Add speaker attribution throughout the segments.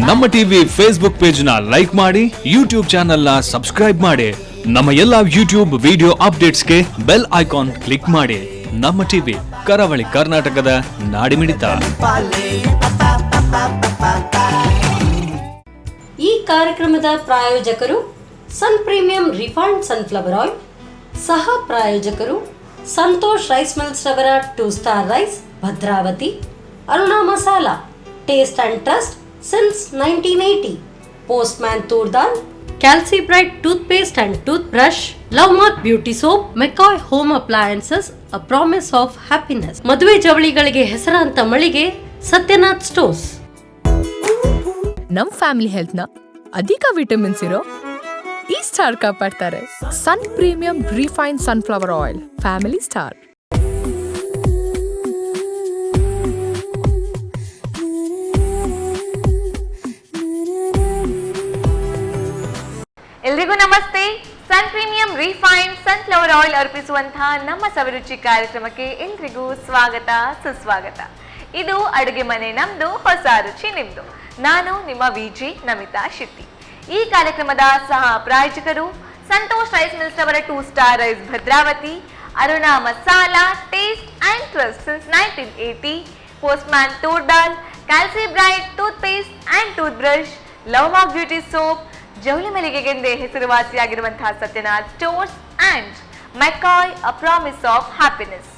Speaker 1: ನಮ್ಮ TV Facebook page ನ like ಮಾಡಿ, ಯೂಟ್ಯೂಬ್ ಚಾನೆಲ್ ನ ಸಬ್ಸ್ಕ್ರೈಬ್ ಮಾಡಿ. ನಮ್ಮ ಎಲ್ಲಾ ಯೂಟ್ಯೂಬ್ ವಿಡಿಯೋ ಅಪ್ಡೇಟ್ಸ್ಗೆ ಬೆಲ್ ಐಕಾನ್ ಕ್ಲಿಕ್ ಮಾಡಿ. ನಮ್ಮ ಟಿವಿ ಕರಾವಳಿ ಕರ್ನಾಟಕದ ನಾಡಿಮಿಡಿತ.
Speaker 2: ಈ ಕಾರ್ಯಕ್ರಮದ ಪ್ರಾಯೋಜಕರು Sun premium refined sunflower oil, ಸಹ ಪ್ರಾಯೋಜಕರು ಸಂತೋಷ್ ರೈಸ್ ಮಿಲ್ಸ್ ರವರ 2 star rice Bhadravati, Aruna masala taste and trust since 1980, Postman toor dal, Calcibright toothpaste and toothbrush, Love Mark beauty soap, McCoy home appliances, a promise of happiness, ಮದುವೆ ಜವಳಿಗಳಿಗೆ ಹೆಸರಾಂತ ಮಳಿಗೆ Satyanath stores.
Speaker 3: ನಮ್ family health ನ ಅಧಿಕ ವಿಟಮಿನ್ಸ್ ಇರೋ ಈ ಸ್ಟಾರ್ ಕಾಪಾಡ್ತಾರೆ. Sun premium refine sunflower oil, family star.
Speaker 4: ಎಲ್ರಿಗೂ ನಮಸ್ತೆ. Sun premium refined sunflower oil ಅರ್ಪಿಸುವಂತಹ ನಮ್ಮ ಸವಿರುಚಿ ಕಾರ್ಯಕ್ರಮಕ್ಕೆ ಎಲ್ರಿಗೂ ಸ್ವಾಗತ, ಸುಸ್ವಾಗತ. ಇದು ಅಡುಗೆ ಮನೆ ನಮ್ದು, ಹೊಸ ರುಚಿ ನಿಮ್ದು. ನಾನು ನಿಮ್ಮ ವಿಜಿ ನಮಿತಾ ಶೆಟ್ಟಿ. ಈ ಕಾರ್ಯಕ್ರಮದ ಸಹ ಪ್ರಾಯೋಜಕರು ಸಂತೋಷ್ ರೈಸ್ ಮಿಲ್ಸ್ ಅವರ 2 star rice Bhadravati, Aruna masala taste and trust since 1980, Postman toor dal, Calcibright toothpaste and toothbrush, Love Mark beauty soap, ಜವಳಿ ಮಳಿಗೆಗೆಂದೇ ಹೆಸರುವಾಸಿಯಾಗಿರುವಂತಹ Satyanath stores and McCoy a promise of happiness.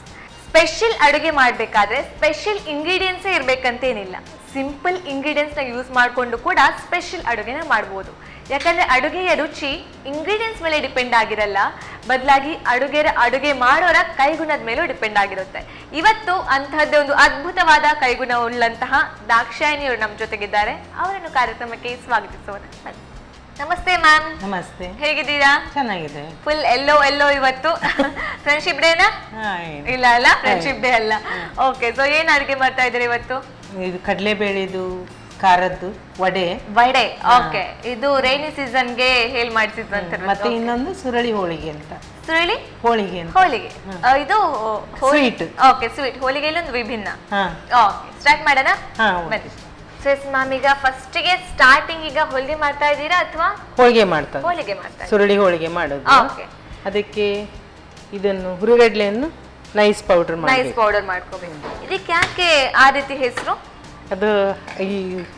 Speaker 4: Special ಅಡುಗೆ ಮಾಡಬೇಕಾದ್ರೆ ಸ್ಪೆಷಲ್ ಇಂಗ್ರೀಡಿಯೆಂಟ್ಸೇ ಇರಬೇಕಂತೇನಿಲ್ಲ. ಸಿಂಪಲ್ ಇಂಗ್ರೀಡಿಯೆಂಟ್ಸ್ನ ಯೂಸ್ ಮಾಡಿಕೊಂಡು ಕೂಡ ಸ್ಪೆಷಲ್ ಅಡುಗೆನ ಮಾಡ್ಬೋದು. ಯಾಕಂದರೆ ಅಡುಗೆಯ ರುಚಿ ಇಂಗ್ರೀಡಿಯೆಂಟ್ಸ್ ಮೇಲೆ ಡಿಪೆಂಡ್ ಆಗಿರಲ್ಲ, ಬದಲಾಗಿ ಅಡುಗೆ ಮಾಡೋರ ಕೈಗುಣದ ಮೇಲೂ ಡಿಪೆಂಡ್ ಆಗಿರುತ್ತೆ. ಇವತ್ತು ಅಂತಹದ್ದೇ ಒಂದು ಅದ್ಭುತವಾದ ಕೈಗುಣ ಉಳ್ಳಂತಹ ದಾಕ್ಷಾಯಿನಿಯವರು ನಮ್ಮ ಜೊತೆಗಿದ್ದಾರೆ. ಅವರನ್ನು ಕಾರ್ಯಕ್ರಮಕ್ಕೆ ಸ್ವಾಗತಿಸೋಣ. ನಮಸ್ತೆ ಮ್ಯಾಮ್.
Speaker 5: ನಮಸ್ತೆ.
Speaker 4: ಹೇಗಿದ್ದೀರಾ?
Speaker 5: ಚೆನ್ನಾಗಿದೆ.
Speaker 4: ಫುಲ್ ಎಲ್ಲೋ ಇವತ್ತು ಫ್ರೆಂಡ್ಶಿಪ್ ಡೇನಾ? ಇಲ್ಲ ಅಲ್ಲ, ಫ್ರೆಂಡ್ಶಿಪ್ ಡೇ ಅಲ್ಲ. ಓಕೆ, ಸೊ ಏನ್ ಅಡುಗೆ ಮಾಡ್ತಾ ಇದ್ದೀರಿ ಇವತ್ತು?
Speaker 5: ಇದು ಕಡಲೆಬೇಳೆದು ಖಾರದ್ದು ವಡೆ.
Speaker 4: ಓಕೆ, ಇದು ರೈನಿ ಸೀಸನ್ಗೆ ಹೇಳಿ ಮಾಡಿಸಿದ್ರಂತ.
Speaker 5: ಮತ್ತೆ ಇನ್ನೊಂದು ಸುರಳಿ ಹೋಳಿಗೆ ಅಂತ.
Speaker 4: ಸುರಳಿ ಹೋಳಿಗೆ ಇದು ಸ್ವೀಟ್. ಓಕೆ, ಸ್ವೀಟ್ ಹೋಳಿಗೆಯಲ್ಲಿ ಒಂದು ವಿಭಿನ್ನ. ಓಕೆ, ಸ್ಟಾರ್ಟ್ ಮಾಡೋಣ. ಮ್ಯಾಮ್, ಈಗ ಫಸ್ಟ್ ಗೆ ಸ್ಟಾರ್ಟಿಂಗ್ ಈಗ ಹೋಳಿಗೆ ಮಾಡ್ತಾ ಇದ್ದೀರಾ ಅಥವಾ
Speaker 5: ಹೋಳಿಗೆ ಮಾಡ್ತಾ ಸುರಳಿ ಹೋಳಿಗೆ ಮಾಡೋದು. ಅದಕ್ಕೆ ಇದನ್ನು ಹುರಿಗಡ್ಲೆಯನ್ನು ನೈಸ್ ಪೌಡರ್
Speaker 4: ಮಾಡ್ಕೋಬೇಕು. ಇದಕ್ಕೆ ಯಾಕೆ ಆ ರೀತಿ ಹೆಸರು?
Speaker 5: ಅದು ಈ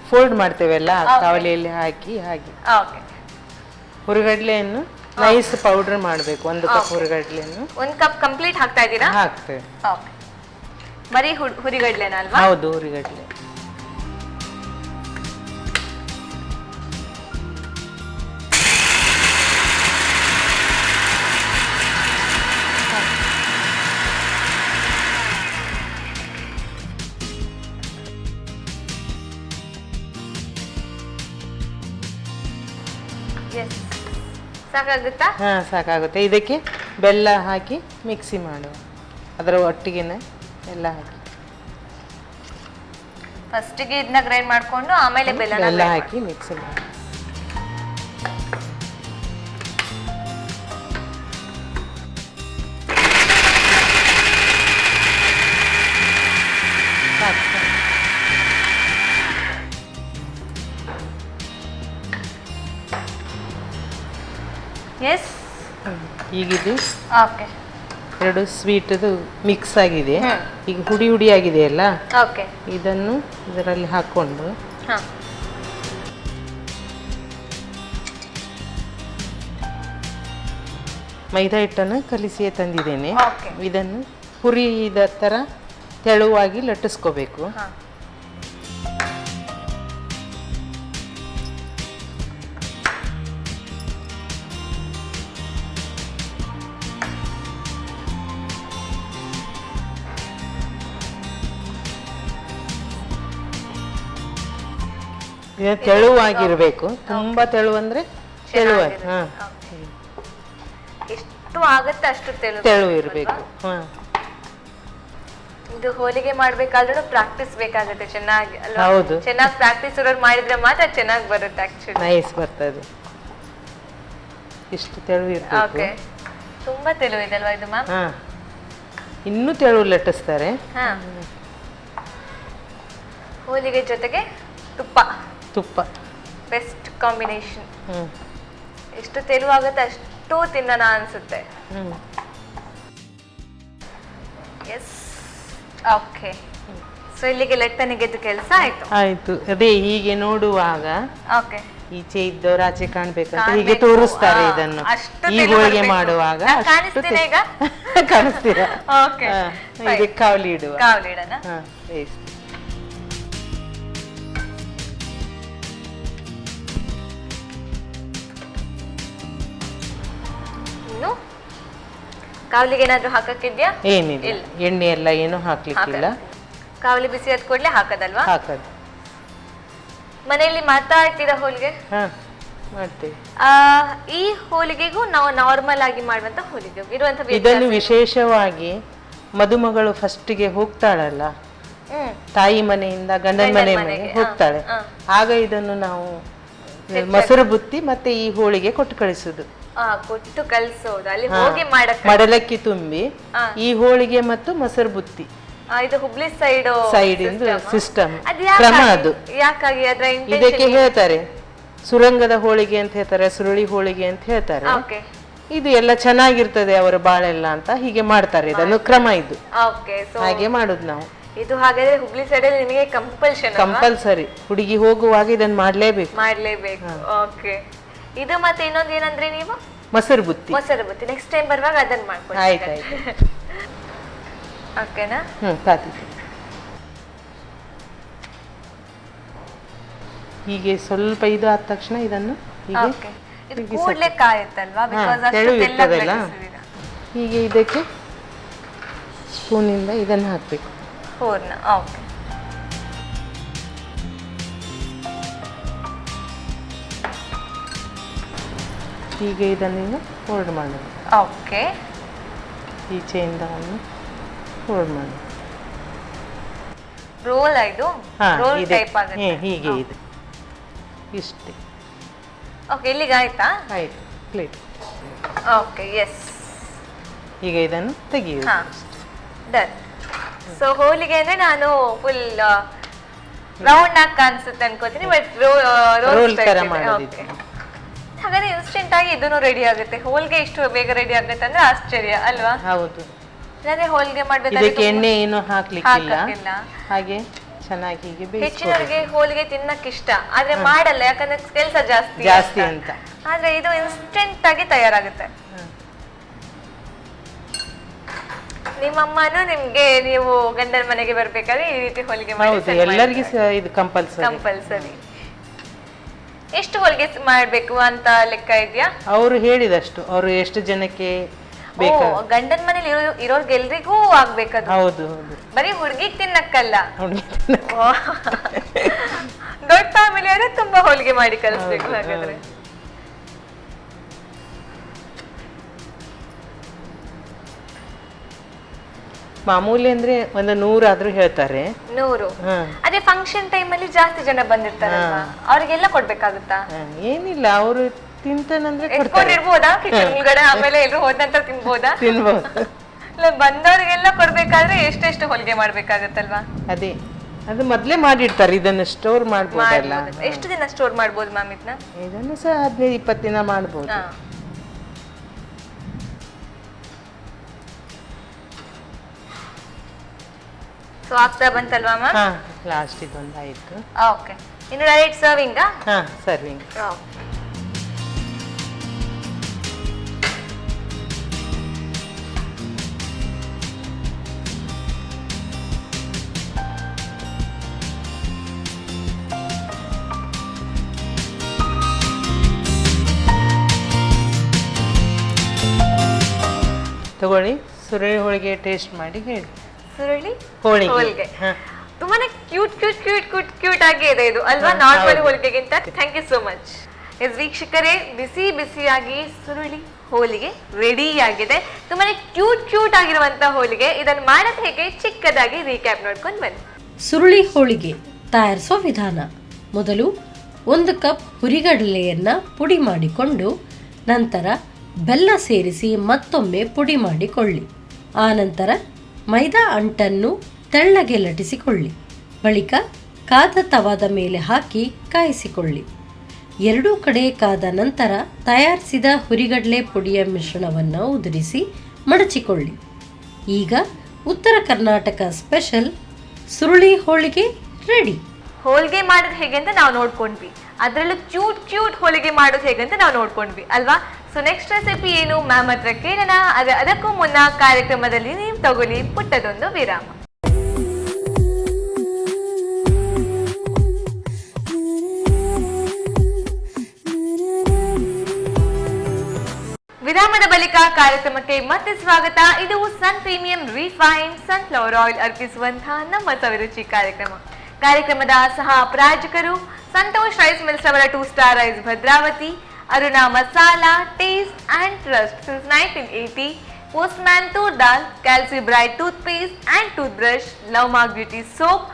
Speaker 5: ಫೋಲ್ಡ್ ಮಾಡ್ತೇವೆಲ್ಲ ಕಾವಲಿಯಲ್ಲಿ ಹಾಕಿ ಹಾಗೆ ಹುರಿಗಡ್ಲೆಯನ್ನು ನೈಸ್ ಪೌಡರ್ ಮಾಡಬೇಕು. 1 ಕಪ್ ಹುರಿಗಡ್ಲೆಯನ್ನು
Speaker 4: 1 ಕಪ್ ಕಂಪ್ಲೀಟ್ ಹಾಕ್ತಾ ಇದ್ದೀರಾ?
Speaker 5: ಹಾಕ್ತೇವೆ.
Speaker 4: ಬರೀ ಹುರಿಗಡ್ಲೆನಾ ಅಲ್ವಾ?
Speaker 5: ಹೌದು, ಹುರಿಗಡ್ಲೆ.
Speaker 4: ಸಾಕಾಗುತ್ತಾ?
Speaker 5: ಸಾಕಾಗುತ್ತೆ. ಇದಕ್ಕೆ ಬೆಲ್ಲ ಹಾಕಿ ಮಿಕ್ಸಿ ಮಾಡುವ. ಅದರ ಒಟ್ಟಿಗೆನೆ ಬೆಲ್ಲ ಹಾಕಿ
Speaker 4: ಫಸ್ಟಿಗೆ ಇದನ್ನ ಗ್ರೈಂಡ್ ಮಾಡ್ಕೊಂಡು ಆಮೇಲೆ ಬೆಲ್ಲ
Speaker 5: ಹಾಕಿ ಮಿಕ್ಸಿ ಮಾಡಿ. ಈಗಿದು ಎರಡು ಸ್ವೀಟ್ ಮಿಕ್ಸ್ ಆಗಿದೆ. ಈಗ ಹುಡಿ ಆಗಿದೆ ಅಲ್ಲ, ಇದನ್ನು ಇದರಲ್ಲಿ ಹಾಕೊಂಡು ಮೈದಾ ಹಿಟ್ಟನ್ನು ಕಲಿಸಿಯೇ ತಂದಿದ್ದೇನೆ. ಇದನ್ನು ಹುರಿದ ಥರ ತೆಳುವಾಗಿ ಲಟ್ಟಿಸ್ಕೋಬೇಕು. ತೆಳುವಾಗಿರ್ಬೇಕು. ತುಂಬಾ ತೆಳು ಅಂದ್ರೆ ತೆಳುವಾಗಿ
Speaker 4: ಎಷ್ಟು ಆಗುತ್ತೆ ಅಷ್ಟು
Speaker 5: ತೆಳು ಇರಬೇಕು.
Speaker 4: ಇದು ಹೋಳಿಗೆ ಮಾಡ್ಬೇಕಾದ್ರೂ ಪ್ರಾಕ್ಟೀಸ್ ಬೇಕಾಗುತ್ತೆ ಚೆನ್ನಾಗಿ ಅಲ್ವಾ?
Speaker 5: ಹೌದು,
Speaker 4: ಚೆನ್ನಾಗಿ ಪ್ರಾಕ್ಟೀಸ್ ಇರೋರು ಮಾಡಿದ್ರೆ ಮಾತ್ರ ಚೆನ್ನಾಗಿ ಬರುತ್ತೆ. ಆಕ್ಚುಲಿ
Speaker 5: ನೈಸ್ ಬರ್ತದೆ. ಇಷ್ಟು ತೆಳು ಇರಬೇಕು.
Speaker 4: ತುಂಬಾ ತೆಳು ಇದೆ ಅಲ್ವಾ ಇದು ಮ್ಯಾಮ್?
Speaker 5: ಇನ್ನೂ ತೆಳು ಲಟ್ಟಿಸ್ತಾರೆ.
Speaker 4: ಹೋಳಿಗೆ ಜೊತೆಗೆ
Speaker 5: ತುಪ್ಪ
Speaker 4: ಬೆಸ್ಟ್ ಕಾಂಬಿನೇಷನ್. ಎಷ್ಟು ತೆಳುವಾಗುತ್ತೆ ಅಷ್ಟು ತಿನ್ನೋಣ ಅನ್ಸುತ್ತೆ. S, okay. ಸೊ ಇಲ್ಲಿಗೆ ಲೆಟ್ಟನಿಗೆದ್ದು ಕೆಲಸ ಆಯ್ತು.
Speaker 5: ಅದೇ ಹೀಗೆ ನೋಡುವಾಗ
Speaker 4: ಓಕೆ,
Speaker 5: ಈಚೆ ಇದ್ದವ್ರು ಆಚೆ ಕಾಣ್ಬೇಕಂತ ಹೀಗೆ ತೋರಿಸ್ತಾರೆ ಇದನ್ನು. ಈ ಹೋಳಿಗೆ ಮಾಡುವಾಗ ಕಾಣಿಸ್ತೀರಾ? ಇದಕ್ಕೆ ಕಾವಲಿ ಇಡುವ.
Speaker 4: ಇನ್ನು ಕಾವಲಿಗೆ ಏನಾದ್ರು ಹಾಕಕ್ಕಿದ್ಯಾ?
Speaker 5: ಏನಿಲ್ಲ, ಎಣ್ಣೆ ಎಲ್ಲ ಏನು ಹಾಕ್ಲಿಕ್ಕಿಲ್ಲ.
Speaker 4: ಕಾವಲಿ ಬಿಸಿ ಆದ ಕೂಡಲೇ ಹಾಕದಲ್ವಾ?
Speaker 5: ಹಾಕದು.
Speaker 4: ಮನೆಯಲ್ಲಿ ಮಾಡ್ತಾ ಇರ್ತೀರಾ ಹೋಳಿಗೆ?
Speaker 5: ಮಾಡ್ತೀವಿ.
Speaker 4: ಈ ಹೋಳಿಗೆಗೂ ನಾವು ನಾರ್ಮಲ್ ಆಗಿ ಮಾಡುವಂತ ಹೋಳಿಗೆ ಇರುವಂತ
Speaker 5: ಇದನ್ನು ವಿಶೇಷವಾಗಿ ಮದುಮಗಳು ಫಸ್ಟಿಗೆ ಹೋಗ್ತಾಳಲ್ಲ, ತಾಯಿ ಮನೆಯಿಂದ ಗಂಡನ ಮನೆಗೆ ಹೋಗ್ತಾಳೆ, ಆಗ ಇದನ್ನು ನಾವು ಮೊಸರು ಬುತ್ತಿ ಮತ್ತೆ ಈ ಹೋಳಿಗೆ ಕೊಟ್ಟು ಕಳಿಸುದು.
Speaker 4: ಕೊಟ್ಟು ಕಳಿಸೋದು, ಅಲ್ಲಿ ಹೋಗಿ
Speaker 5: ಮಡಲಕ್ಕಿ ತುಂಬಿ ಈ ಹೋಳಿಗೆ ಮತ್ತು ಮೊಸರು ಬುತ್ತಿ.
Speaker 4: ಇದು ಹುಬ್ಳಿ ಸೈಡ್ ಇಂದು
Speaker 5: ಸಿಸ್ಟಮ್ ಕ್ರಮ ಅದು.
Speaker 4: ಯಾಕಾಗಿ
Speaker 5: ಇದಕ್ಕೆ ಹೇಳ್ತಾರೆ ಸುರಂಗದ ಹೋಳಿಗೆ ಅಂತ ಹೇಳ್ತಾರೆ, ಸುರುಳಿ ಹೋಳಿಗೆ ಅಂತ ಹೇಳ್ತಾರೆ. ಇದು ಎಲ್ಲ ಚೆನ್ನಾಗಿರ್ತದೆ ಅವರ ಬಾಳೆಲ್ಲ ಅಂತ ಹೀಗೆ ಮಾಡ್ತಾರೆ. ಇದನ್ನು ಕ್ರಮ ಇದು, ಹಾಗೆ ಮಾಡುದು ನಾವು.
Speaker 4: ಇದು ಹಾಗಾದ್ರೆ ಹುಬ್ಳಿ ಸೈಡ್ ಅಲ್ಲಿ ನಿಮಗೆ
Speaker 5: ಕಂಪಲ್ಸರಿ, ಹುಡುಗಿ ಹೋಗುವಾಗ ಇದನ್ನು ಮಾಡ್ಲೇಬೇಕು.
Speaker 4: ಓಕೆ. ಇದು ಮತ್ತೆ ಇನ್ನೊಂದು ಏನಂದ್ರೆ ನೀವು
Speaker 5: ಮೊಸರು ಬುತ್ತಿ.
Speaker 4: ನೆಕ್ಸ್ಟ್ ಟೈಮ್ ಬರುವಾಗ ಅದನ್ನ ಮಾಡ್ಕೊಳ್ಳಿ.
Speaker 5: ಆಯ್ತಾಯ್ತು.
Speaker 4: ಓಕೆನಾ?
Speaker 5: ಹೀಗೆ ಸ್ವಲ್ಪ ಇದು ಆದ ತಕ್ಷಣ ಇದನ್ನು
Speaker 4: ಕೂಡ್ಲೆ ಕಾಯುತ್ತಲ್ವಾ?
Speaker 5: ಹೀಗೆ ಇದಕ್ಕೆ ಸ್ಪೂನಿಂದ ಇದನ್ನು ಹಾಕ್ಬೇಕು.
Speaker 4: ಹೂರ್ಣ. ಓಕೆ.
Speaker 5: ಹೀಗೆ ಇದನ್ನು ಫೋಲ್ಡ್ ಮಾಡೋದು.
Speaker 4: ಓಕೆ.
Speaker 5: ಈಚೆಯಿಂದ ಫೋಲ್ಡ್ ಮಾಡಿ
Speaker 4: ರೋಲ್ ಇದು ರೋಲ್ ಟೈಪ್ ಆಗುತ್ತೆ.
Speaker 5: ಹೀಗೆ ಇದೆ ಇಷ್ಟೇ.
Speaker 4: ಓಕೆ, ಇಲ್ಲಿಗೆ ಆಯ್ತಾ?
Speaker 5: ಆಯ್ತು, ಪ್ಲೇಟ್.
Speaker 4: Okay, S.
Speaker 5: ಈಗ ಇದನ್ನು ತೆಗೆಯುವುದು.
Speaker 4: ಡನ್. ಸೊ ಹೋಳಿಗೆ ಅಂದ್ರೆ ನಾನು ಫುಲ್ ರೌಂಡ್ ಆಗಿ ಕಾಣಿಸುತ್ತೆ ಅನ್ಕೋತೀನಿ, ಬಟ್ ರೋಲ್ ತರ ಮಾಡೋದು. ಹಾಗಾದ್ರೆ ಇನ್ಸ್ಟೆಂಟ್ ಆಗಿ ಇದನ್ನು ರೆಡಿ ಆಗುತ್ತೆ. ಹೋಳಿಗೆ ಇಷ್ಟು ಬೇಗ ರೆಡಿ ಆಗುತ್ತೆ ಅಂದ್ರೆ ಆಶ್ಚರ್ಯ ಅಲ್ವಾ?
Speaker 5: ಹೌದು.
Speaker 4: ಅದೇ ಹೋಳಿಗೆ ಮಾಡ್ಬೇಕಾದ್ರೆ
Speaker 5: ಇದಕ್ಕೆ ಎಣ್ಣೆ ಏನು ಹಾಕ್ಲಿಕ್ಕಿಲ್ಲ, ಹಾಗೆ ಚೆನ್ನಾಗಿ ಹೀಗೆ ಬೇಯಿಸಿ.
Speaker 4: ಹೆಚ್ಚಿನವರಿಗೆ ಹೋಳಿಗೆ ತಿನ್ನಕ್ಕೆ ಇಷ್ಟ, ಆದ್ರೆ ಮಾಡಲ್ಲ, ಯಾಕಂದ್ರೆ ಕೆಲಸ ಜಾಸ್ತಿ
Speaker 5: ಅಂತ.
Speaker 4: ಆದ್ರೆ ಇದು ಇನ್ಸ್ಟೆಂಟ್ ಆಗಿ ತಯಾರಾಗುತ್ತೆ. ನಿಮ್ಮಮ್ಮನು ನಿಮ್ಗೆ ನೀವು ಗಂಡನ ಮನೆಗೆ ಬರ್ಬೇಕಾದ್ರೆ ಈ ರೀತಿ ಹೋಳಿಗೆ ಮಾಡಿ
Speaker 5: ಎಲ್ಲರಿಗೂ ಇದು ಕಂಪಲ್ಸರಿ.
Speaker 4: ಎಷ್ಟು ಹೋಳಿಗೆ ಮಾಡ್ಬೇಕು ಅಂತ ಲೆಕ್ಕ ಇದೆಯಾ?
Speaker 5: ಅವರು ಹೇಳಿದಷ್ಟು, ಅವರು ಎಷ್ಟು ಜನಕ್ಕೆ
Speaker 4: ಗಂಡನ ಮನೇಲಿ ಇರೋರ್ಗೆಲ್ರಿಗೂ ಆಗ್ಬೇಕದು.
Speaker 5: ಹೌದು,
Speaker 4: ಬರೀ ಹುಡುಗಿಗೆ ತಿನ್ನಕ್ಕಲ್ಲ, ದೊಡ್ಡ ಫ್ಯಾಮಿಲಿ ಆದ್ರೆ ತುಂಬಾ ಹೋಳಿಗೆ ಮಾಡಿ ಕಳಿಸ್ಬೇಕು. ಹಾಗಾದ್ರೆ
Speaker 5: ಮಾಮೂಲಿ ಅಂದ್ರೆ 100 ಆದ್ರೂ ಹೇಳ್ತಾರೆ.
Speaker 4: 100. ಅದೇ ಫಂಕ್ಷನ್ ಟೈಮ್ ಅಲ್ಲಿ ಜಾಸ್ತಿ ಜನ ಬಂದಿರ್ತಾರಲ್ವಾ, ಅವ್ರಿಗೆಲ್ಲ ಕೊಡ್ಬೇಕಾಗುತ್ತಾ?
Speaker 5: ಏನಿಲ್ಲ, ಅವರು ತಿಂತಾನಂದ್ರೆ
Speaker 4: ಇಟ್ಕೊಂಡಿರ್ಬೋದಾ ಕಿಚನ್ ಒಳಗಡೆ, ಆಮೇಲೆ ಎಲ್ಲರೂ ಹೋದ ನಂತರ ತಿನ್ಬೋದಾ?
Speaker 5: ತಿನ್ಬೋದು.
Speaker 4: ಬಂದವ್ರಿಗೆಲ್ಲ ಕೊಡ್ಬೇಕಾದ್ರೆ ಎಷ್ಟೆಷ್ಟು ಹೋಳಿಗೆ ಮಾಡ್ಬೇಕಾಗತ್ತಲ್ವಾ?
Speaker 5: ಅದೇ, ಅದು ಮೊದ್ಲೇ ಮಾಡಿರ್ತಾರೆ. ಇದನ್ನ ಸ್ಟೋರ್ ಮಾಡ್ಬೋದಲ್ಲ?
Speaker 4: ಎಷ್ಟು ದಿನ ಸ್ಟೋರ್ ಮಾಡ್ಬೋದು ಮ್ಯಾಮ್ ಇದನ್ನ?
Speaker 5: ಇದನ್ನು ಸಹ 15-20 ದಿನ ಮಾಡ್ಬೋದು.
Speaker 4: ಸೊ ಆಗ್ತಾ ಬಂತಲ್ವಾ ಮ್ಯಾಮ್?
Speaker 5: ಲಾಸ್ಟ್ ಇದೊಂದು ಆಯ್ತು.
Speaker 4: ಓಕೆ, ಇನ್ನು ಡೈರೆಕ್ಟ್ ಸರ್ವಿಂಗ್.
Speaker 5: ಸರ್ವಿಂಗ್. ತಗೊಳ್ಳಿ, ಸುರಳಿ ಹೋಳಿಗೆ ಟೇಸ್ಟ್ ಮಾಡಿ ಹೇಳಿ.
Speaker 4: ಸುರಳಿ
Speaker 5: ಹೋಳಿಗೆ
Speaker 4: ತುಂಬಾನೇ ಕ್ಯೂಟ್ ಆಗಿ ಇದೆ ಇದು ಅಲ್ವಾ, ನಾರ್ಮಲ್ ಹೋಳಿಗೆಗಿಂತ. Thank you so much. ವೀಕ್ಷಕರೇ, ಬಿಸಿಯಾಗಿ ಸುರುಳಿ ಹೋಳಿಗೆ ರೆಡಿ ಆಗಿದೆ. ತುಂಬಾನೇ ಕ್ಯೂಟ್ ಆಗಿರುವಂತ ಹೋಳಿಗೆ. ಇದನ್ನ ಮಾಡೋದು ಹೇಗೆ ಚಿಕ್ಕದಾಗಿ ರೀಕ್ಯಾಪ್ ನೋಡ್ಕೊಂಡು ಬನ್ನಿ.
Speaker 2: ಸುರುಳಿ ಹೋಳಿಗೆ ತಯಾರಿಸೋ ವಿಧಾನ: ಮೊದಲು 1 ಕಪ್ ಹುರಿಗಡಲೆಯನ್ನ ಪುಡಿ ಮಾಡಿಕೊಂಡು ನಂತರ ಬೆಲ್ಲ ಸೇರಿಸಿ ಮತ್ತೊಮ್ಮೆ ಪುಡಿ ಮಾಡಿಕೊಳ್ಳಿ. ಆನಂತರ ಮೈದಾ ಅಂಟನ್ನು ತೆಳ್ಳಗೆ ಲಟಿಸಿಕೊಳ್ಳಿ. ಬಳಿಕ ಕಾದ ತವಾದ ಮೇಲೆ ಹಾಕಿ ಕಾಯಿಸಿಕೊಳ್ಳಿ. ಎರಡೂ ಕಡೆ ಕಾದ ನಂತರ ತಯಾರಿಸಿದ ಹುರಿಗಡಲೆ ಪುಡಿಯ ಮಿಶ್ರಣವನ್ನು ಉದುರಿಸಿ ಮಡಚಿಕೊಳ್ಳಿ. ಈಗ ಉತ್ತರ ಕರ್ನಾಟಕ ಸ್ಪೆಷಲ್ ಸುರುಳಿ ಹೋಳಿಗೆ ರೆಡಿ.
Speaker 4: ಹೋಳಿಗೆ ಮಾಡೋದು ಹೇಗೆ ಅಂತ ನಾವು ನೋಡ್ಕೊಂಡ್ವಿ, ಅದರಲ್ಲೂ ಕ್ಯೂಟ್ ಹೋಳಿಗೆ ಮಾಡೋದು ಹೇಗೆ ಅಂತ ನಾವು ನೋಡ್ಕೊಂಡ್ವಿ ಅಲ್ವಾ. ಸೊ ನೆಕ್ಸ್ಟ್ ರೆಸಿಪಿ ಏನು ಮ್ಯಾಮ್ ಹತ್ರ ಕೇಳೋಣ. ಅದಕ್ಕೂ ಮುನ್ನ ಕಾರ್ಯಕ್ರಮದಲ್ಲಿ ನೀವು ತಗೊಳ್ಳಿ ಪುಟ್ಟದೊಂದು ವಿರಾಮ. ವಿರಾಮದ ಬಳಿಕ ಕಾರ್ಯಕ್ರಮಕ್ಕೆ ಮತ್ತೆ ಸ್ವಾಗತ. ಇದು ಸನ್ ಪ್ರೀಮಿಯಂ ರಿಫೈನ್ಡ್ ಸನ್ಫ್ಲವರ್ ಆಯಿಲ್ ಅರ್ಪಿಸುವಂತಹ ನಮ್ಮ ಸವಿರುಚಿ ಕಾರ್ಯಕ್ರಮದ ಸಹ ಪ್ರಾಯೋಜಕರು ಸಂತೋಷ್ ರೈಸ್ ಮಿಲ್ಸ್ ಅವರ 2 star rice Bhadravati, Aruna masala taste and trust since 1980, Postman toor dal, Calcibright toothpaste and toothbrush, Love Mark beauty soap,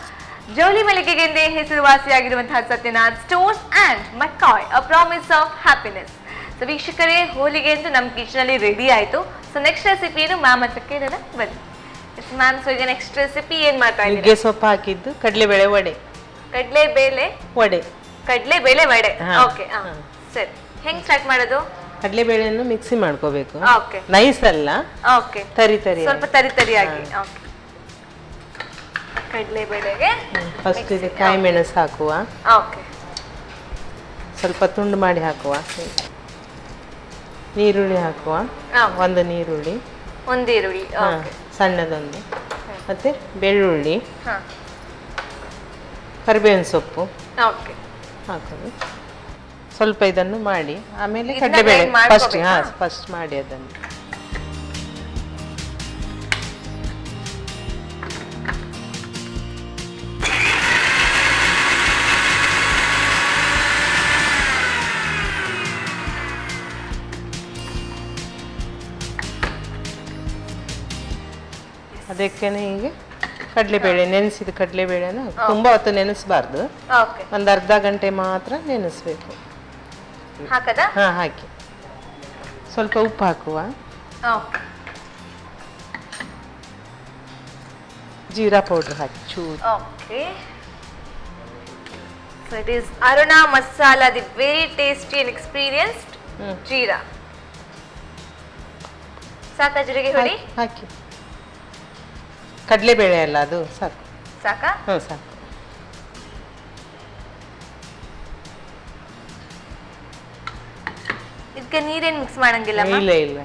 Speaker 4: ಜೌಳಿ ಮಳಿಗೆಗೆಂದೇ ಹೆಸರುವಾಸಿಯಾಗಿರುವಂತಹ Satyanath stores and McCoy a promise of happiness. So ವೀಕ್ಷಕರೇ, ಹೋಳಿಗೆ ಅಂತೂ ನಮ್ಮ ಕಿಚನಲ್ಲಿ ರೆಡಿ ಆಯಿತು. ಸೊ ನೆಕ್ಸ್ಟ್ ರೆಸಿಪಿ ಏನು ಮ್ಯಾಮ್ ಹತ್ರ ಕೇಳೋಣ ಬನ್ನಿ. ಮ್ಯಾಮ್, ಸೊ ಈಗ ನೆಕ್ಸ್ಟ್ ರೆಸಿಪಿ ಏನು ಮಾಡ್ತಾ ಇದ್ದೀರಾ?
Speaker 5: ನುಗ್ಗೆ ಸೊಪ್ಪು ಹಾಕಿದ್ದು ಕಡಲೆಬೇಳೆ ವಡೆ.
Speaker 4: ಕಡಲೆಬೇಳೆ ವಡೆ. ಓಕೆ, ಸರಿ. ಹೆಂಗ್ ಸ್ಟಾರ್ಟ್ ಮಾಡೋದು?
Speaker 5: ಕಡಲೆಬೇಳೆಯನ್ನು ಮಿಕ್ಸಿ ಮಾಡ್ಕೋಬೇಕು.
Speaker 4: ಓಕೆ.
Speaker 5: ನೈಸ್ ಅಲ್ಲ,
Speaker 4: ಓಕೆ,
Speaker 5: ತರಿ
Speaker 4: ಸ್ವಲ್ಪ ತರಿಯಾಗಿ. ಓಕೆ. ಕಡಲೆಬೇಳೆಗೆ
Speaker 5: ಫಸ್ಟ್ ಇದು ಕಾಯಿ ಮೆಣಸು ಹಾಕುವ.
Speaker 4: ಓಕೆ.
Speaker 5: ಸ್ವಲ್ಪ ತುಂಡು ಮಾಡಿ ಹಾಕುವ. ನೀರುಳ್ಳಿ ಹಾಕುವ. ಒಂದು ನೀರುಳ್ಳಿ, ಸಣ್ಣದೊಂದು, ಮತ್ತೆ ಬೆಳ್ಳುಳ್ಳಿ, ಕರಿಬೇವಿನ ಸೊಪ್ಪು ಹಾಕೋದು. ಸ್ವಲ್ಪ ಇದನ್ನು ಮಾಡಿ ಆಮೇಲೆ ಕಡಲೆಬೇಳೆ ಫಸ್ಟ್ ಮಾಡಿ ಅದನ್ನು. ಅದಕ್ಕೇನೆ ಹೀಗೆ ಕಡಲೆಬೇಳೆ, ನೆನೆಸಿದ ಕಡಲೆಬೇಳೆನ ತುಂಬಾ ಹೊತ್ತು ನೆನೆಸಬಾರ್ದು, ಒಂದು ಅರ್ಧ ಗಂಟೆ ಮಾತ್ರ ನೆನೆಸ್ಬೇಕು. ಹಾಕಿ ಸ್ವಲ್ಪ ಉಪ್ಪು ಹಾಕುವ. ಜೀರಾ ಪೌಡರ್ ಹಾಕಿ ಚೂರು.
Speaker 4: So it is Aruna masala, the very tasty and experienced jeera. ಸಾಕಾ ಜೀರಿಗೆ ಹುಡಿ?
Speaker 5: ಹಾಕಿ. ಕಡಲೆಬೇಳೆ ಅಲ್ಲ ಅದು, ಸಾಕು.
Speaker 4: ಸಾಕಾ?
Speaker 5: ಸಾಕು.
Speaker 4: ಇದಕ್ಕೆ ನೀರೇನು ಮಿಕ್ಸ್ ಮಾಡಂಗಿಲ್ಲ?
Speaker 5: ಇಲ್ಲ,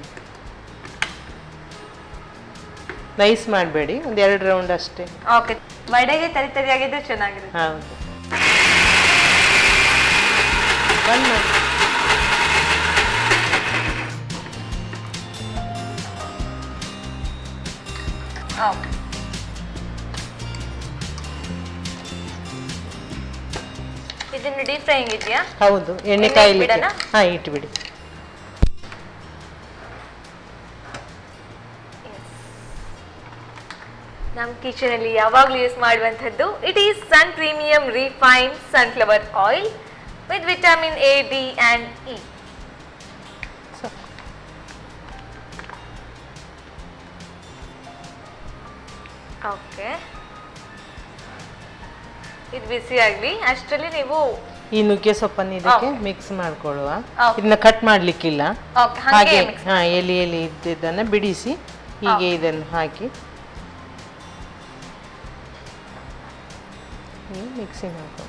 Speaker 5: ನೈಸ್ ಮಾಡಬೇಡಿ, ಒಂದು 2 ರೌಂಡ್ ಅಷ್ಟೇ.
Speaker 4: ಓಕೆ. ವಡೆಗೆ ತರಿಯಾಗಿದ್ರೆ ಚೆನ್ನಾಗಿರುತ್ತೆ.
Speaker 5: ಹೌದು. ಬಂದ್ ಮಾಡಿ.
Speaker 4: ಇದನ್ನು ಡೀಪ್ ಫ್ರೈಯಿಂಗ್ ಇದೆಯಾ?
Speaker 5: ಹೌದು, ಎಣ್ಣೆ ಕಾಯಿಲಿಕ್ಕೆ ಇಟ್ಬಿಡಿ.
Speaker 4: ನಮ್ಮ ಕಿಚನ್ ಅಲ್ಲಿ ಯಾವಾಗಲೂ ಯೂಸ್ ಮಾಡುವಂತದ್ದು it is sun premium refined sunflower oil with vitamin A, D and E. Okay, ಇದು ಬಿಸಿ ಆಗಲಿ ಅಷ್ಟರಲ್ಲಿ ನೀವು
Speaker 5: ಈ ನುಗ್ಗೆ ಸೊಪ್ಪನ್ನು ಇದಕ್ಕೆ ಮಿಕ್ಸ್ ಮಾಡ್ಕೊಳ್ಳುವ. ಇದನ್ನ ಕಟ್ ಮಾಡ್ಲಿಕ್ಕಿಲ್ಲ, ಹಾಗೆ ಎಲೆ ಇದ್ದದನ್ನ ಬಿಡಿಸಿ ಹೀಗೆ ಇದನ್ನು ಹಾಕಿ ಮಿಕ್ಸಿಂಗ್ ಹಾಕೋ.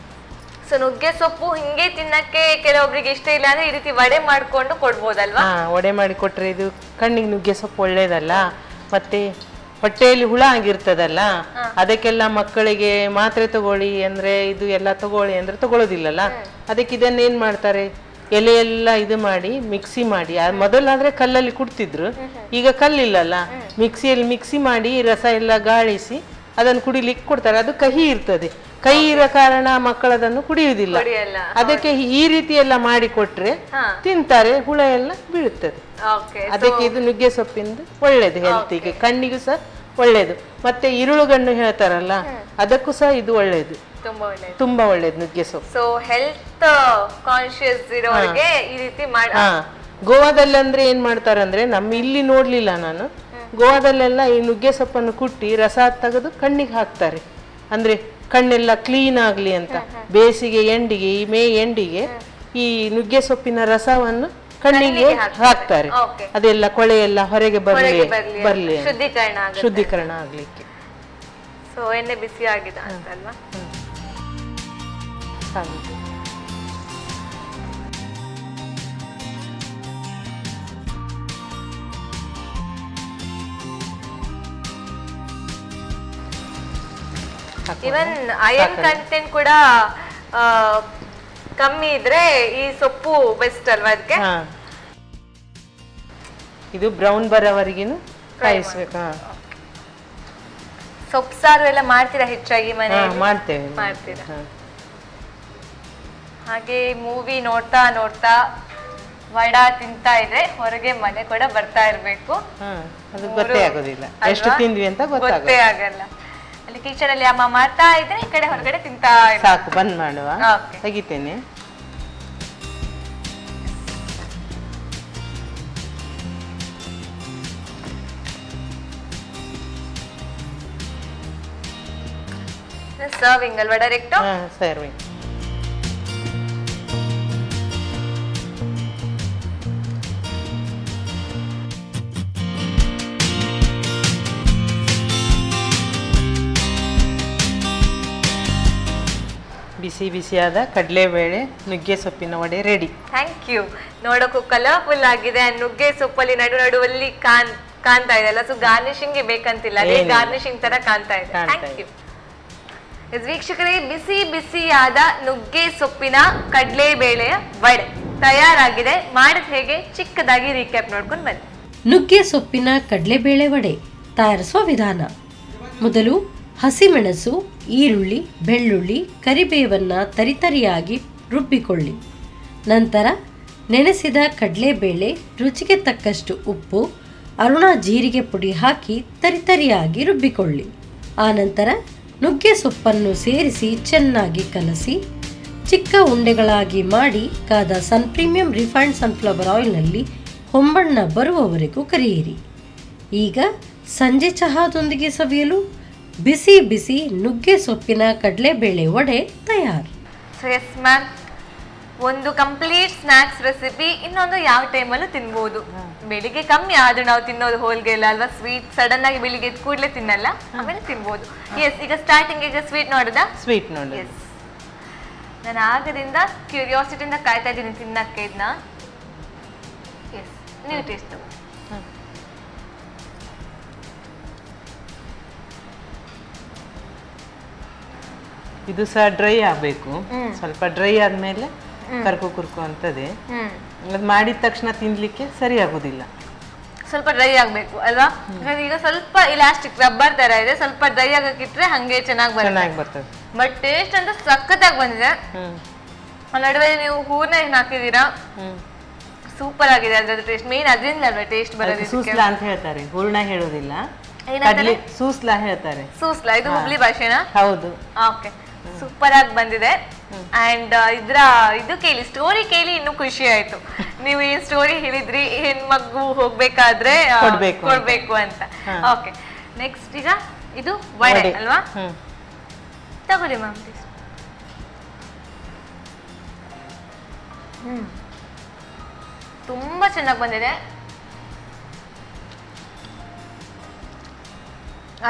Speaker 4: ಸೊ ನುಗ್ಗೆ ಸೊಪ್ಪು ಹಿಂಗೆ ತಿನ್ನಕ್ಕೆ ಕೆಲವೊಬ್ರಿಗೆ ಇಷ್ಟ ಇಲ್ಲ ಅಂದ್ರೆ ಈ ರೀತಿ ವಡೆ ಮಾಡ್ಕೊಂಡು ಕೊಡ್ಬೋದಲ್ವಾ?
Speaker 5: ವಡೆ ಮಾಡಿ ಕೊಟ್ರೆ ಇದು ಕಣ್ಣಿಗೆ ನುಗ್ಗೆ ಸೊಪ್ಪು ಒಳ್ಳೇದಲ್ಲ, ಮತ್ತೆ ಹೊಟ್ಟೆಯಲ್ಲಿ ಹುಳ ಆಗಿರ್ತದಲ್ಲ, ಅದಕ್ಕೆಲ್ಲ ಮಕ್ಕಳಿಗೆ ಮಾತ್ರೆ ತಗೊಳ್ಳಿ ಅಂದ್ರೆ ಇದು ಎಲ್ಲ ತಗೊಳ್ಳಿ ಅಂದ್ರೆ ತಗೊಳ್ಳೋದಿಲ್ಲಲ್ಲ, ಅದಕ್ಕೆ ಇದನ್ನ ಏನ್ ಮಾಡ್ತಾರೆ, ಎಲೆ ಎಲ್ಲ ಇದು ಮಾಡಿ ಮಿಕ್ಸಿ ಮಾಡಿ, ಮೊದಲಾದ್ರೆ ಕಲ್ಲಲ್ಲಿ ಕುಡ್ತಿದ್ರು, ಈಗ ಕಲ್ಲಿಲ್ಲಲ್ಲ, ಮಿಕ್ಸಿಯಲ್ಲಿ ಮಿಕ್ಸಿ ಮಾಡಿ ರಸ ಎಲ್ಲ ಗಾಳಿಸಿ ಅದನ್ನು ಕುಡಿಲಿಕ್ಕೆ ಕೊಡ್ತಾರೆ. ಅದು ಕಹಿ ಇರ್ತದೆ, ಕಹಿ ಇರೋ ಕಾರಣ ಮಕ್ಕಳದನ್ನು ಕುಡಿಯುವುದಿಲ್ಲ. ಅದಕ್ಕೆ ಈ ರೀತಿ ಎಲ್ಲ ಮಾಡಿ ಕೊಟ್ರೆ ತಿಂತಾರೆ, ಹುಳ ಎಲ್ಲ ಬೀಳುತ್ತದೆ. ಅದಕ್ಕೆ ಇದು ನುಗ್ಗೆ ಸೊಪ್ಪಿಂದ ಒಳ್ಳೇದು, ಹೆಲ್ತಿಗೆ, ಕಣ್ಣಿಗೂ ಸಹ ಒಳ್ಳೇದು. ಮತ್ತೆ ಇರುಳುಗಣ್ಣು ಹೇಳ್ತಾರಲ್ಲ, ಅದಕ್ಕೂ ಸಹ ಇದು ಒಳ್ಳೇದು, ತುಂಬಾ ಒಳ್ಳೇದು ನುಗ್ಗೆ ಸೊಪ್ಪು.
Speaker 4: ಸೊ ಹೆಲ್ತ್ ಕಾನ್ಶಿಯಸ್ ಇರೋರಿಗೆ ಈ ರೀತಿ
Speaker 5: ಗೋವಾದಲ್ಲಿ ಅಂದ್ರೆ ಏನ್ ಮಾಡ್ತಾರಂದ್ರೆ, ನಮ್ಮ ಇಲ್ಲಿ ನೋಡ್ಲಿಲ್ಲ ನಾನು, ಗೋವಾದಲ್ಲೆಲ್ಲ ಈ ನುಗ್ಗೆ ಸೊಪ್ಪನ್ನು ಕುಟ್ಟಿ ರಸ ತೆಗೆದು ಕಣ್ಣಿಗೆ ಹಾಕ್ತಾರೆ. ಅಂದ್ರೆ ಕಣ್ಣೆಲ್ಲ ಕ್ಲೀನ್ ಆಗ್ಲಿ ಅಂತ ಬೇಸಿಗೆ ಎಂಡಿಗೆ ಈ ಮೇ ಎಂಡಿಗೆ ಈ ನುಗ್ಗೆ ಸೊಪ್ಪಿನ ರಸವನ್ನು ಕಣ್ಣಿಗೆ ಹಾಕ್ತಾರೆ. ಅದೆಲ್ಲ ಕೊಳೆ ಎಲ್ಲ ಹೊರಗೆ ಬರ್ಲಿ ಶುದ್ಧೀಕರಣ ಆಗ್ಲಿಕ್ಕೆ.
Speaker 4: ಸೊ ಎಣ್ಣೆ ಬಿಸಿ ಆಗಿದೆ ಅಂತಲ್ವಾ? ಇವನ್ ಐರನ್ ಕಂಟೆಂಟ್ ಕೂಡ ಕಮ್ಮಿ ಇದ್ರೆ ಈ ಸೊಪ್ಪು ಬೆಸ್ಟ್ ಅಲ್ವಾ ಅದಕ್ಕೆ?
Speaker 5: ಇದು ಬ್ರೌನ್ ಬರೋವರೆಗಿನ ಕಾಯಿಸ್ಬೇಕು.
Speaker 4: ಸೊಪ್ಪು ಸಾರು ಎಲ್ಲ ಮಾಡ್ತೀರಾ ಹೆಚ್ಚಾಗಿ ಮನೆ?
Speaker 5: ಮಾಡ್ತೀರಾ?
Speaker 4: ಹಾಗೆ ಮೂವಿ ನೋಡ್ತಾ ನೋಡ್ತಾ ವಡ ತಿಂತಾ ಇದ್ರೆ ಹೊರಗೆ ಮನೆ ಕೂಡ ಬರ್ತಾ ಇರ್ಬೇಕು.
Speaker 5: ಅದು ಗೊತ್ತೇ ಆಗೋದಿಲ್ಲ ಎಷ್ಟು ತಿಂದ್ವಿ ಅಂತ
Speaker 4: ಗೊತ್ತೇ ಆಗಲ್ಲ. ಅಲ್ಲಿ ಕಿಚನ್ ಅಲ್ಲಿ ಅಮ್ಮ ಮಾಡ್ತಾ ಇದ್ರೆ ಈ ಕಡೆ ಹೊರಗಡೆ ತಿಂತಾ
Speaker 5: ಸಾಕು. ಬಂದ್ ಮಾಡುವ, ತೆಗಿತೇನೆ.
Speaker 4: ಸರ್ವಿಂಗ್ ಅಲ್ವಾ ಡೈರೆಕ್ಟ್?
Speaker 5: ಸರ್ವಿಂಗ್. ಬಿಸಿ ಬಿಸಿಯಾದ ಕಡಲೆಬೇಳೆ ನುಗ್ಗೆ ಸೊಪ್ಪಿನ ವಡೆ ರೆಡಿ.
Speaker 4: Thank you. ನೋಡೋಕ್ಕೂ ಕಲರ್ಫುಲ್ ಆಗಿದೆ. ನುಗ್ಗೆ ಸೊಪ್ಪಲ್ಲಿ ನಡುವಲ್ಲಿ ಕಾಣ್ತಾ ಇದೆ ಅಲ್ಲ, ಸೊ ಗಾರ್ನಿಶಿಂಗ್ ಬೇಕಂತಿಲ್ಲ, ಅದೇ ಗಾರ್ನಿಶಿಂಗ್ ತರ ಕಾಣ್ತಾ ಇದೆ. Thank you. ವೀಕ್ಷಕರೇ, ಬಿಸಿ ಬಿಸಿಯಾದ ನುಗ್ಗೆ ಸೊಪ್ಪಿನ ಕಡಲೆಬೇಳೆಯ ವಡೆ ತಯಾರಾಗಿದೆ. ಮಾಡಿದ ಹೇಗೆ ಚಿಕ್ಕದಾಗಿ ರೀಕ್ಯಾಪ್ ನೋಡ್ಕೊಂಡು ಬನ್ನಿ.
Speaker 2: ನುಗ್ಗೆ ಸೊಪ್ಪಿನ ಕಡಲೆಬೇಳೆ ವಡೆ ತಯಾರಿಸುವ ವಿಧಾನ. ಮೊದಲು ಹಸಿಮೆಣಸು, ಈರುಳ್ಳಿ, ಬೆಳ್ಳುಳ್ಳಿ, ಕರಿಬೇವನ್ನು ತರಿತರಿಯಾಗಿ ರುಬ್ಬಿಕೊಳ್ಳಿ. ನಂತರ ನೆನೆಸಿದ ಕಡಲೆಬೇಳೆ, ರುಚಿಗೆ ತಕ್ಕಷ್ಟು ಉಪ್ಪು, ಅರುಣ ಜೀರಿಗೆ ಪುಡಿ ಹಾಕಿ ತರಿತರಿಯಾಗಿ ರುಬ್ಬಿಕೊಳ್ಳಿ. ಆನಂತರ ನುಗ್ಗೆ ಸೊಪ್ಪನ್ನು ಸೇರಿಸಿ ಚೆನ್ನಾಗಿ ಕಲಸಿ ಚಿಕ್ಕ ಉಂಡೆಗಳಾಗಿ ಮಾಡಿ ಕಾದ ಪ್ರೀಮಿಯಂ ರಿಫೈನ್ಡ್ ಸನ್ಫ್ಲವರ್ ಆಯಿಲ್ನಲ್ಲಿ ಹೊಂಬಣ್ಣ ಬರುವವರೆಗೂ ಕರಿಯಿರಿ. ಈಗ ಸಂಜೆ ಚಹಾದೊಂದಿಗೆ ಸವಿಯಲು ಬಿಸಿ ಬಿಸಿ ನುಗ್ಗೆ ಸೊಪ್ಪಿನ ಕಡಲೆಬೇಳೆ ವಡೆ ತಯಾರು.
Speaker 4: ಎಸ್ ಮ್ಯಾಮ್, ಒಂದು ಕಂಪ್ಲೀಟ್ ಸ್ನಾಕ್ಸ್ ರೆಸಿಪಿ. ಇನ್ನೊಂದು ಯಾವ ಟೈಮಲ್ಲೂ ತಿನ್ಬೋದು. ಬೆಳಿಗ್ಗೆ ಕಮ್ಮಿ ಆದ್ರೂ ನಾವು ತಿನ್ನೋದು ಹೋಲ್ಗೆ ಎಲ್ಲ ಅಲ್ವಾ, ಸ್ವೀಟ್ ಸಡನ್ ಆಗಿ ಬೆಳಿಗ್ಗೆ ಕೂಡಲೇ ತಿನ್ನಲ್ಲ, ಆಮೇಲೆ ತಿನ್ಬೋದು. ಎಸ್, ಈಗ ಸ್ಟಾರ್ಟಿಂಗ್ ಈಗ ಸ್ವೀಟ್ ನೋಡುದಾ?
Speaker 5: ಸ್ವೀಟ್ ನೋಡಿ.
Speaker 4: ಎಸ್, ನಾನು ಆಗದಿಂದ ಕ್ಯೂರಿಯಾಸಿಟಿಯಿಂದ ಕಾಯ್ತಾ ಇದ್ದೀನಿ ತಿನ್ನಕ್ಕೆ ಇದನ್ನ. ಎಸ್, ನೀವು ಟೇಸ್ಟ್ ತಗೋ.
Speaker 5: ಇದು ಸಹ ಡ್ರೈ ಆಗಬೇಕು. ಸ್ವಲ್ಪ ಡ್ರೈ ಆದ್ಮೇಲೆ ಕರ್ಕು ಕುರ್ಕು ಅಂತದೆ. ಅದು ಮಾಡಿದ ತಕ್ಷಣ ತಿನ್ಲಿಕ್ಕೆ ಸರಿ ಆಗೋದಿಲ್ಲ.
Speaker 4: ಸ್ವಲ್ಪ ಡ್ರೈ ಆಗ್ಬೇಕು ಅಲ್ವಾ? ಈಗ ಸ್ವಲ್ಪ ಇಲಾಸ್ಟಿಕ್ ರಬ್ಬರ್ ತರ ಇದೆ, ಸ್ವಲ್ಪ ಡ್ರೈ ಆಗಕ್ಕಿಟ್ರೆ ಹಂಗೆ ಚೆನ್ನಾಗಿ ಬರ್ತದೆ. ಬಟ್ ಟೇಸ್ಟ್ ಅಂತ ಸಖತ್ತಾಗಿ ಬಂದಿದೆ. ನಡುವೆ ನೀವು ಹೂರ್ಣ ಏನ್ ಹಾಕಿದೀರಾ, ಸೂಪರ್ ಆಗಿದೆ. ಅದ್ರದ್ದು ಟೇಸ್ಟ್ ಮೇನ್ ಅದರಿಂದ ಅಲ್ವಾ ಟೇಸ್ಟ್ ಬರೋದು.
Speaker 5: ಸೂಸ್ಲಾ ಅಂತ ಹೇಳ್ತಾರೆ, ಹೂರ್ಣ ಹೇಳೋದಿಲ್ಲ, ಸೂಸ್ಲಾ ಹೇಳ್ತಾರೆ.
Speaker 4: ಸೂಸ್ಲಾ, ಇದು ಹುಬ್ಳಿ ಭಾಷೆನಾ?
Speaker 5: ಹೌದು.
Speaker 4: ಓಕೆ, ಸೂಪರ್ ಆಗಿ ಬಂದಿದೆ. ಅಂಡ್ ಇದು ಕೇಳಿ, ಸ್ಟೋರಿ ಕೇಳಿ ಇನ್ನೂ ಖುಷಿ ಆಯ್ತು. ನೀವು ಈ ಸ್ಟೋರಿ ಹೇಳಿದ್ರಿ, ಹೆಣ್ಮಗು ಹೋಗ್ಬೇಕಾದ್ರೆ ಕೊಡ್ಬೇಕು ಅಂತ. ಓಕೆ, ನೆಕ್ಸ್ಟ್ ಈಗ ಇದು ವಡೆ ಅಲ್ವಾ? ತಗೊಳ್ಳಿ ಮ್ಯಾಮ್. ತುಂಬಾ ಚೆನ್ನಾಗಿ ಬಂದಿದೆ.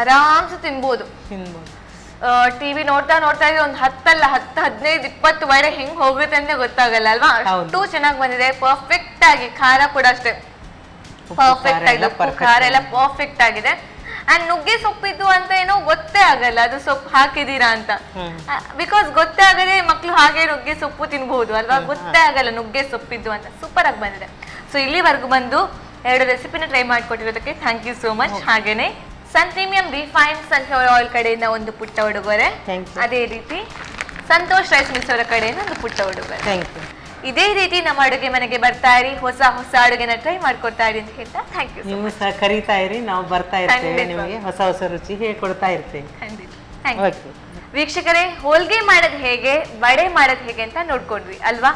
Speaker 4: ಆರಾಮ್ಸೆ ತಿನ್ಬೋದು. ಟಿವಿ ನೋಡ್ತಾ ಇದ್ರೆ ಒಂದು 10-15-20 ವಡೆ ಹೆಂಗ್ ಹೋಗುತ್ತೆ ಅಂತ ಗೊತ್ತಾಗಲ್ಲ ಅಲ್ವಾ? ಅಷ್ಟು ಚೆನ್ನಾಗಿ ಬಂದಿದೆ. ಪರ್ಫೆಕ್ಟ್ ಆಗಿ, ಖಾರ ಕೂಡ ಅಷ್ಟೇ ಪರ್ಫೆಕ್ಟ್ ಆಗಿದೆ, ಖಾರ ಎಲ್ಲ ಪರ್ಫೆಕ್ಟ್ ಆಗಿದೆ. ಅಂಡ್ ನುಗ್ಗೆ ಸೊಪ್ಪಿದ್ದು ಅಂತ ಏನೋ ಗೊತ್ತೇ ಆಗಲ್ಲ ಅದು ಸೊಪ್ಪು ಹಾಕಿದೀರಾ ಅಂತ. ಬಿಕಾಸ್ ಗೊತ್ತೇ ಆಗದೆ ಮಕ್ಳು ಹಾಗೆ ನುಗ್ಗೆ ಸೊಪ್ಪು ತಿನ್ಬಹುದು ಅಲ್ವಾ, ಗೊತ್ತೇ ಆಗಲ್ಲ ನುಗ್ಗೆ ಸೊಪ್ಪಿದ್ದು ಅಂತ. ಸೂಪರ್ ಆಗಿ ಬಂದಿದೆ. ಸೊ ಇಲ್ಲಿವರೆಗೂ ಬಂದು 2 ರೆಸಿಪಿನ ಟ್ರೈ ಮಾಡಿಕೊಟ್ಟಿರೋದಕ್ಕೆ ಥ್ಯಾಂಕ್ ಯು ಸೋ ಮಚ್. ಹಾಗೇನೆ ಪ್ರೀಮಿಯಂ ರಿಫೈನ್ಡ್ ಸನ್ಫ್ಲವರ್ ಆಯಿಲ್ ಕಡೆಯಿಂದ ಒಂದು ಪುಟ್ಟ ಉಡುಗೊರೆ, ಅದೇ ರೀತಿ ಸಂತೋಷ್ ರೈಸ್ ಮಿಲ್ಸ್ ಅವರ ಕಡೆಯಿಂದ ಒಂದು ಪುಟ್ಟ ಉಡುಗೊರೆ. ಇದೇ ರೀತಿ ನಮ್ಮ ಅಡುಗೆ ಮನೆಗೆ ಬರ್ತಾ ಇರಿ, ಹೊಸ ಹೊಸ ಅಡುಗೆನ ಟ್ರೈ ಮಾಡ್ಕೊಡ್ತಾ ಇರಿ ಅಂತ ಹೇಳ್ತಾ ಥ್ಯಾಂಕ್ ಯು.
Speaker 5: ನೀವು ಸಹ ಕರೀತಾ ಇರಿ, ನಾವು ಬರ್ತಾ ಇರ್ತೇವೆ, ನಿಮಗೆ ಹೊಸ ಹೊಸ ರುಚಿ ಹೇಳ್ಕೊಡ್ತಾ ಇರ್ತೇವೆ.
Speaker 4: ವೀಕ್ಷಕರೇ, ಹೋಳಿಗೆ ಮಾಡೋದು ಹೇಗೆ, ವಡೆ ಮಾಡೋದು ಹೇಗೆ ಅಂತ ನೋಡ್ಕೊಂಡ್ವಿ ಅಲ್ವಾ?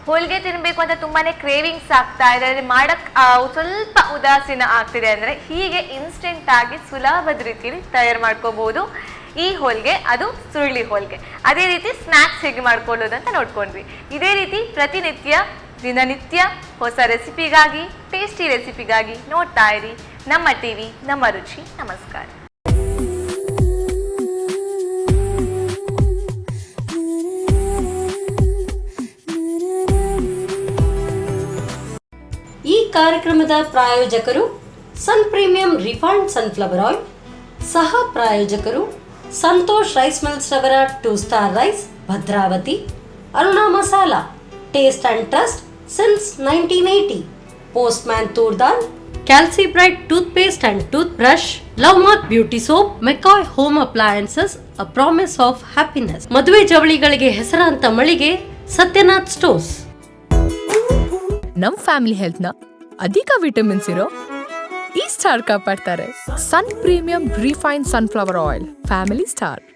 Speaker 4: ಹೋಳಿಗೆ ತಿನ್ಬೇಕು ಅಂತ ತುಂಬಾನೇ ಕ್ರೇವಿಂಗ್ಸ್ ಆಗ್ತಾ ಇದೆ, ಮಾಡಕ್ ಸ್ವಲ್ಪ ಉದಾಸೀನ ಆಗ್ತಿದೆ ಅಂದ್ರೆ ಹೀಗೆ ಇನ್ಸ್ಟೆಂಟ್ ಆಗಿ ಸುಲಭದ ರೀತಿಯಲ್ಲಿ ತಯಾರು ಮಾಡ್ಕೋಬಹುದು. ಈ ಹೋಳಿಗೆ ಅದು ಸುರುಳಿ ಹೋಳಿಗೆ. ಅದೇ ರೀತಿ ಸ್ನ್ಯಾಕ್ಸ್ ಹೇಗೆ ಮಾಡ್ಕೊಳ್ಳೋದು ಅಂತ ನೋಡ್ಕೊಂಡ್ವಿ. ಇದೇ ರೀತಿ ಪ್ರತಿನಿತ್ಯ ದಿನನಿತ್ಯ ಹೊಸ ರೆಸಿಪಿಗಾಗಿ, ಟೇಸ್ಟಿ ರೆಸಿಪಿಗಾಗಿ ನೋಡ್ತಾ ಇರಿ ನಮ್ಮ ಟಿವಿ, ನಮ್ಮ ರುಚಿ. ನಮಸ್ಕಾರ.
Speaker 2: ಈ ಕಾರ್ಯಕ್ರಮದ ಪ್ರಾಯೋಜಕರು Sun premium refined sunflower oil, ಸಹ ಪ್ರಾಯೋಜಕರು ಸಂತೋಷ್ ರೈಸ್ ಮಿಲ್ಸ್ ರವರ 2 star rice, Bhadravati. Aruna masala, taste and trust since 1980. Postman toor dal, Calcibright toothpaste and toothbrush, Love Mark beauty soap, McCoy home appliances, a promise of happiness. ಮದುವೆ ಜವಳಿಗಳಿಗೆ ಹೆಸರಾಂತ ಮಳಿಗೆ ಸತ್ಯನಾಥ್ ಸ್ಟೋರ್ಸ್.
Speaker 3: ನಮ್ family health ನ ಅಧಿಕ ವಿಟಮಿನ್ಸ್ ಇರೋ ಈ ಸ್ಟಾರ್ ಕಾಪಾಡ್ತಾರೆ. Sun premium refine sunflower oil, family star.